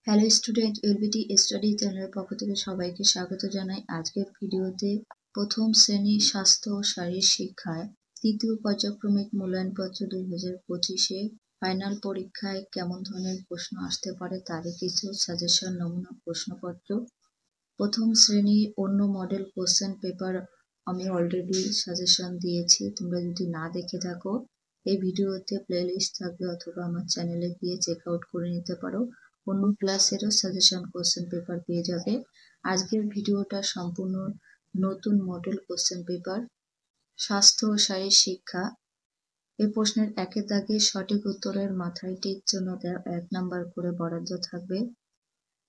Hello student, LBT study চ্যানেলের পক্ষ থেকে সবাইকে স্বাগত জানাই। আজকের ভিডিওতে প্রথম শ্রেণী স্বাস্থ্য ও শারীরিক শিক্ষায় তৃতীয় পর্যায়ক্রমিক মূল্যায়নপত্র 2025-এ ফাইনাল পরীক্ষায় কেমন ধরনের প্রশ্ন আসতে পারে তারই কিছু সাজেশন নমুনা প্রশ্নপত্র। প্রথম শ্রেণী অন্য মডেল কোশ্চেন পেপার আমি অলরেডি সাজেশন দিয়েছি, তোমরা যদি না দেখে থাকো এই ভিডিওতে প্লেলিস্ট থাকবে অথবা আমার চ্যানেলে গিয়ে চেক আউট করে নিতে পারো। অন্য ক্লাসেরও সাজেশন কোশ্চেন পেপার পেয়ে যাবে। আজকের ভিডিওটা সম্পূর্ণ নতুন মডেল কোশ্চেন পেপার স্বাস্থ্য ও শারীরিক শিক্ষা। এই প্রশ্নের একের দাগে সঠিক উত্তরের মাথায়টির জন্য 1 নাম্বার করে বরাদ্দ থাকবে।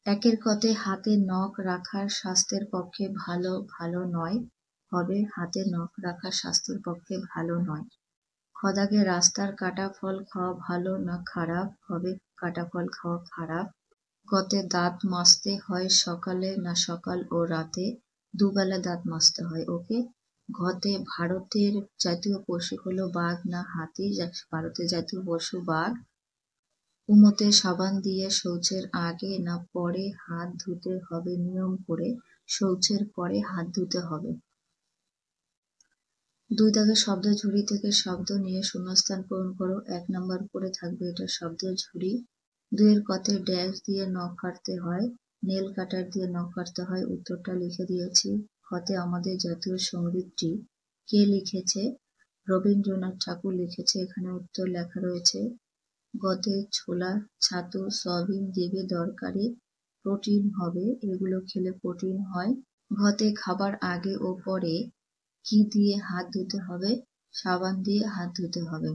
একের কতে হাতে নখ রাখার স্বাস্থ্যের পক্ষে ভালো নয় হবে হাতে নখ রাখা স্বাস্থ্যের পক্ষে ভালো নয়। খদাগে রাস্তার কাটা ফল খাওয়া ভালো না খারাপ হবে কাটা ফল খাওয়া খারাপ। গতে দাঁত মাজতে হয় সকালে না সকাল ও রাতে, দুবেলা দাঁত মাজতে হয়। ওকে। ঘতে ভারতের জাতীয় পশু হলো বাঘ না হাতি, ভারতের জাতীয় পশু বাঘ। উমতে সাবান দিয়ে শৌচের আগে না পরে হাত ধুতে হবে নিয়ম করে, শৌচের পরে হাত ধুতে হবে। 2 দাগে শব্দ ঝুড়ি থেকে শব্দ নিয়ে শূন্যস্থান পূরণ করো। 1 নাম্বার করে থাকবে এটা শব্দ ঝুড়ি। 2 এর কতে ড্যাশ দিয়ে নখ কাটতে হয়, নেল কাটার দিয়ে নখ কাটতে হয়। উত্তরটা লিখে দিয়েছি। খতে আমাদের জাতীয় সঙ্গীতটি কে লিখেছে? রবীন্দ্রনাথ ঠাকুর লিখেছে, এখানে উত্তর লেখা রয়েছে। গতে ছোলা ছাতু সয়াবিন দেবে দরকারি, প্রোটিন হবে, এগুলো খেলে প্রোটিন হয়। ঘতে খাবার আগে ও পরে কি দিয়ে হাত ধুতে হবে? সাবান দিয়ে হাত ধুতে হবে।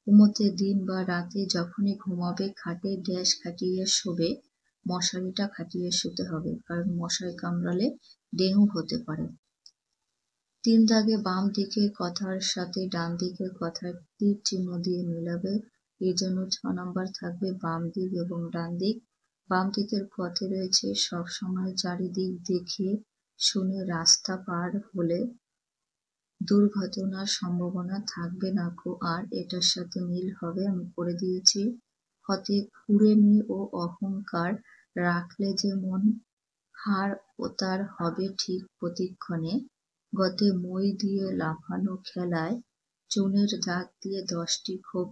উমতে দিন বা রাতে যখনই ঘুমাবে খাটে ড্যাশ খাটিয়ে শোবে, মশারিটা খাটিয়ে শুতে হবে, কারণ মশায় কামড়ালে ডেঙ্গু হতে পারে। 3 দাগে বাম দিকের কথার সাথে ডান দিকের কথার তীর চিহ্ন দিয়ে মেলাবে, এই জন্য 6 নাম্বার থাকবে বাম দিক এবং ডান দিক। বাম দিকের পথে রয়েছে সবসময় চারিদিক দেখে শুনে রাস্তা পার হলে দুর্ঘটনার সম্ভাবনা থাকবে না কো, আর এটার সাথে মিল হবে, আমি করে দিয়েছি। হতে কুড়েমি ও অহংকার রাখলে যে মন হার ও তার হবে ঠিক প্রতিক্ষণে। গতে মই দিয়ে লাফানো খেলায় চুনের দাগ দিয়ে 10টি খুব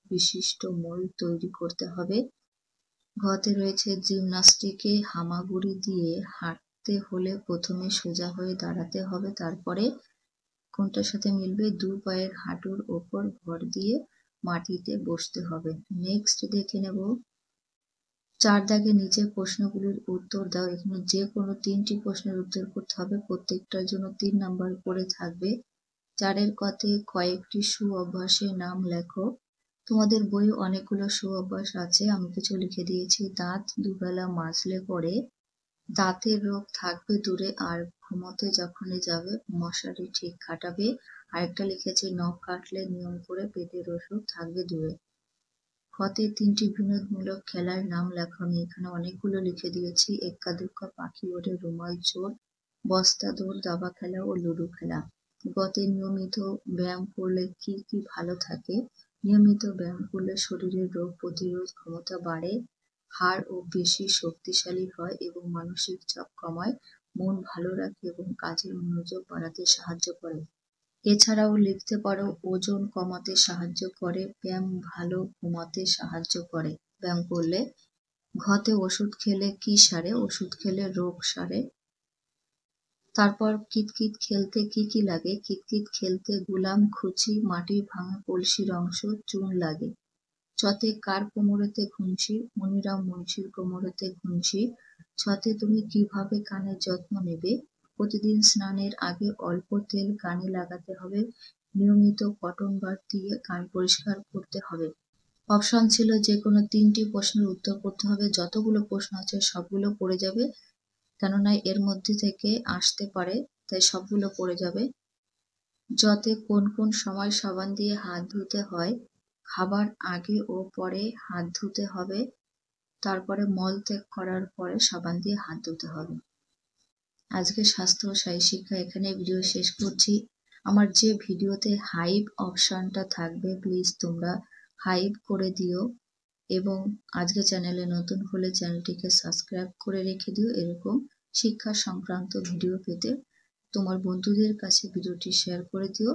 বিশিষ্ট মই তৈরি করতে হবে। ঘতে রয়েছে জিমনাস্টিকে হামাগুড়ি দিয়ে হাঁটতে হলে প্রথমে সোজা হয়ে দাঁড়াতে হবে, তারপরে কোনটার সাথে মিলবে? 2 পায়ের হাঁটুর ওপর ভর দিয়ে মাটিতে বসতে হবে। নেক্সট দেখে নেব। 4 দাগে নিচে প্রশ্নগুলির উত্তর দাও। এখানে যে কোনো 3টি প্রশ্নের উত্তর করতে হবে, প্রত্যেকটার জন্য 3 নাম্বার করে থাকবে। 4 এর কতে কয়েকটি সু অভ্যাসের নাম লেখো। তোমাদের বইয়ে অনেকগুলো সু অভ্যাস আছে, আমি কিছু লিখে দিয়েছি। দাঁত দুবেলা মাজলে পরে দাঁতের রোগ থাকবে দূরে, আর ঘুমোতে যখনই যাবে মশারি ঠিক খাটাবে। আরেকটা লিখেছি নখ কাটলে নিয়ম করে পেটের ওষুধ থাকবে দূরে। খতে 3টি বিনোদনমূলক খেলার নাম লেখো। আমি এখানে অনেকগুলো লিখে দিয়েছি। এক্কা দুক্কা পাখি ওঠে রুমাল চোর, বস্তা দৌড় দাবা খেলা ও লুডো খেলা। গতে নিয়মিত ব্যায়াম করলে কি কি ভালো থাকে? নিয়মিত ব্যায়াম করলে শরীরের রোগ প্রতিরোধ ক্ষমতা বাড়ে, হাড় ও বেশি শক্তিশালী হয় এবং মানসিক চাপ কমায়, মন ভালো রাখে এবং কাজের মনোযোগ বাড়াতে সাহায্য করে। এছাড়াও লিখতে পারো ওজন কমাতে সাহায্য করে, ব্যায়াম ভালো ঘুমাতে সাহায্য করে ব্যায়াম করলে। ঘতে ওষুধ খেলে কি সারে? ওষুধ খেলে রোগ সারে। তারপর কিতকিত খেলতে কি কি লাগে? কিতকিত খেলতে গুলাম খুচি মাটির ভাঙা কলসির অংশ চুন লাগে। চতে কার কোমরেতে ঘুমছি? মনিরাম মুন্সির কোমরেতে ঘুমছি। ছতে তুমি কিভাবে কানের যত্ন নেবে? প্রতিদিন স্নানের আগে অল্প তেল কানে লাগাতে হবে, নিয়মিত কটন বাড দিয়ে কান পরিষ্কার করতে হবে। অপশন ছিল যে কোনো 3টি প্রশ্নের উত্তর করতে হবে। যতগুলো প্রশ্ন আছে সবগুলো পড়ে যাবে, কেননা এর মধ্যে থেকে আসতে পারে, তাই সবগুলো পড়ে যাবে। যতে কোন কোন সময় সাবান দিয়ে হাত ধুতে হয়? খাবার আগে ও পরে হাত ধুতে হবে, তারপরে মল ত্যাগ করার পরে সাবান দিয়ে হাত ধুতে হবে। আজকে স্বাস্থ্য ও শারীরিক শিক্ষা এখানে ভিডিও শেষ করছি। আমার যে ভিডিওতে হাইপ অপশনটা থাকবে প্লিজ তোমরা হাইপ করে দিও। এবং আজকে চ্যানেলে নতুন হলে চ্যানেলটিকে সাবস্ক্রাইব করে রেখে দিও এরকম শিক্ষা সংক্রান্ত ভিডিও পেতে। তোমার বন্ধুদের কাছে ভিডিওটি শেয়ার করে দিও।